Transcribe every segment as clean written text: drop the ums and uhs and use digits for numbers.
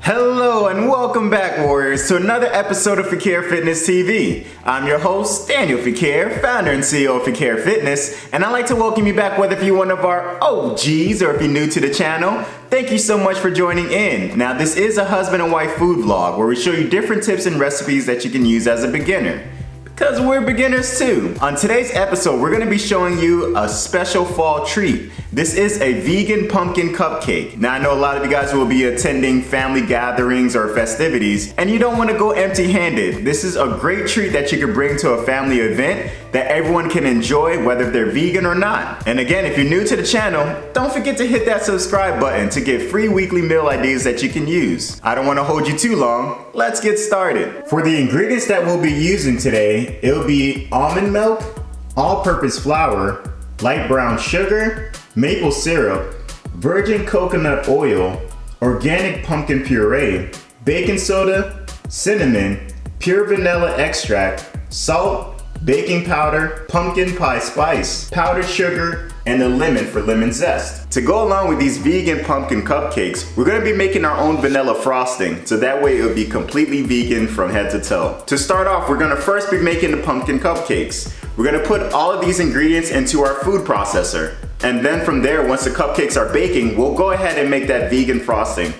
Hello and welcome back, Warriors, to another episode of Fequiere Fitness TV. I'm your host, Daniel Fequiere, founder and CEO of Fequiere Fitness, and I'd like to welcome you back whether if you're one of our OGs or if you're new to the channel. Thank you so much for joining in. Now, this is a husband and wife food vlog where we show you different tips and recipes that you can use as a beginner. Because we're beginners too. On today's episode, we're gonna be showing you a special fall treat. This is a vegan pumpkin cupcake. Now I know a lot of you guys will be attending family gatherings or festivities and you don't wanna go empty-handed. This is a great treat that you can bring to a family event that everyone can enjoy whether they're vegan or not. And again, if you're new to the channel, don't forget to hit that subscribe button to get free weekly meal ideas that you can use. I don't wanna hold you too long. Let's get started. For the ingredients that we'll be using today, it'll be almond milk, all-purpose flour, light brown sugar, maple syrup, virgin coconut oil, organic pumpkin puree, baking soda, cinnamon, pure vanilla extract, salt, baking powder, pumpkin pie spice, powdered sugar, and a lemon for lemon zest. To go along with these vegan pumpkin cupcakes, we're gonna be making our own vanilla frosting, so that way it'll be completely vegan from head to toe. To start off, we're gonna first be making the pumpkin cupcakes. We're gonna put all of these ingredients into our food processor. And then from there, once the cupcakes are baking, we'll go ahead and make that vegan frosting.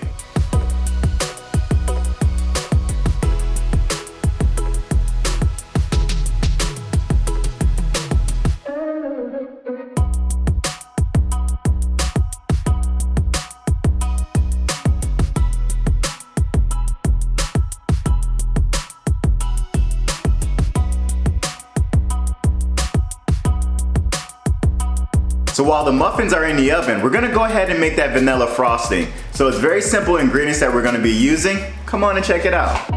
So while the muffins are in the oven, we're gonna go ahead and make that vanilla frosting. So it's very simple ingredients that we're gonna be using. Come on and check it out.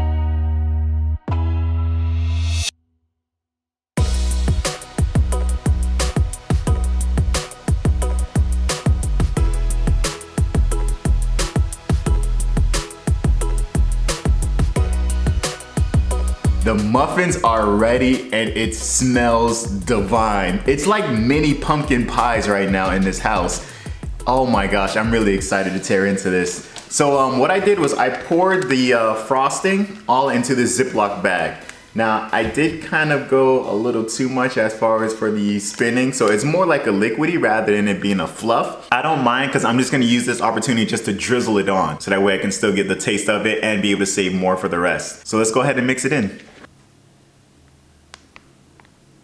The muffins are ready and it smells divine. It's like mini pumpkin pies right now in this house. Oh my gosh, I'm really excited to tear into this. So what I did was I poured the frosting all into this Ziploc bag. Now I did kind of go a little too much as far as for the spinning, so it's more like a liquidy rather than it being a fluff. I don't mind because I'm just gonna use this opportunity just to drizzle it on so that way I can still get the taste of it and be able to save more for the rest. So let's go ahead and mix it in.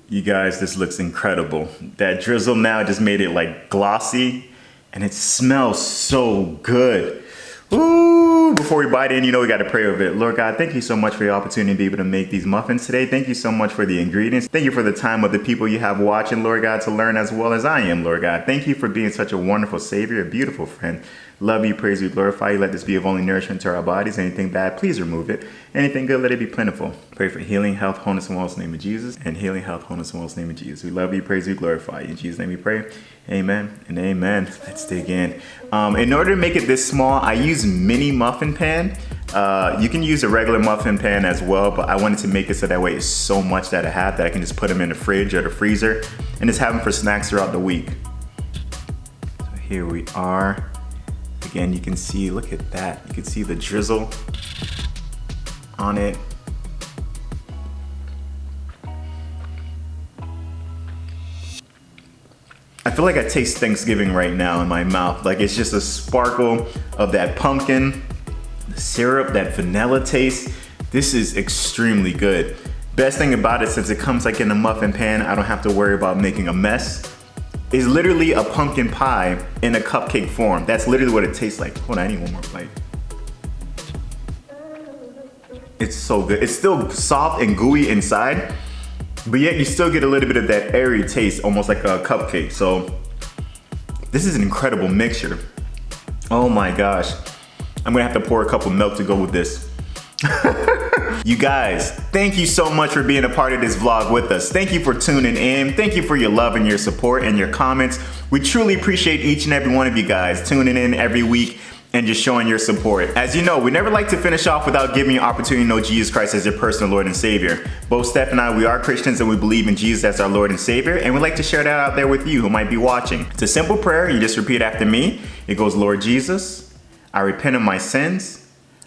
You guys, this looks incredible. That drizzle now just made it like glossy and it smells so good. Ooh, before we bite in, you know we gotta pray over it. Lord God, thank you so much for the opportunity to be able to make these muffins today. Thank you so much for the ingredients. Thank you for the time of the people you have watching, Lord God, to learn as well as I am, Lord God. Thank you for being such a wonderful Savior, a beautiful friend. Love you, praise you, glorify you. Let this be of only nourishment to our bodies. Anything bad, please remove it. Anything good, let it be plentiful. Pray for healing, health, wholeness, and wellness in the name of Jesus. And healing, health, wholeness, and wellness in the name of Jesus. We love you, praise you, glorify you. In Jesus' name we pray. Amen and amen. Let's dig in. In order to make it this small, I use mini muffin pan. You can use a regular muffin pan as well, but I wanted to make it so that way it's so much that I have that I can just put them in the fridge or the freezer and just have them for snacks throughout the week. So here we are. Again, you can see, look at that. You can see the drizzle on it. I feel like I taste Thanksgiving right now in my mouth. Like it's just a sparkle of that pumpkin, the syrup, that vanilla taste. This is extremely good. Best thing about it, since it comes like in a muffin pan, I don't have to worry about making a mess. It's literally a pumpkin pie in a cupcake form. That's literally what it tastes like. Hold on, I need one more bite. It's so good. It's still soft and gooey inside, but yet you still get a little bit of that airy taste, almost like a cupcake. So this is an incredible mixture. Oh my gosh. I'm gonna have to pour a cup of milk to go with this. You guys, thank you so much for being a part of this vlog with us. Thank you for tuning in. Thank you for your love and your support and your comments. We truly appreciate each and every one of you guys tuning in every week and just showing your support. As you know, we never like to finish off without giving you an opportunity to know Jesus Christ as your personal Lord and Savior. Both Steph and I, we are Christians and we believe in Jesus as our Lord and Savior, and we'd like to share that out there with you who might be watching. It's a simple prayer. You just repeat after me. It goes, Lord Jesus, I repent of my sins.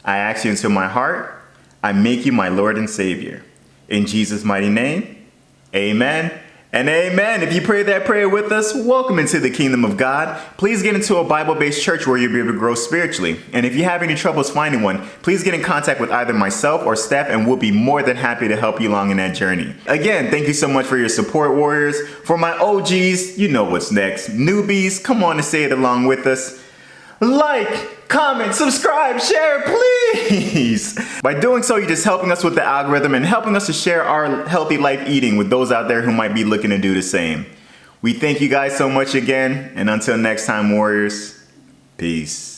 I ask you into my heart. I make you my Lord and Savior. In Jesus' mighty name, amen and amen. If you pray that prayer with us, welcome into the kingdom of God. Please get into a Bible-based church where you'll be able to grow spiritually. And if you have any troubles finding one, please get in contact with either myself or Steph, and we'll be more than happy to help you along in that journey. Again, thank you so much for your support, warriors. For my OGs, you know what's next. Newbies, come on and say it along with us. Like, comment, subscribe, share, please. By doing so, you're just helping us with the algorithm and helping us to share our healthy life eating with those out there who might be looking to do the same. We thank you guys so much again, and until next time, warriors, peace.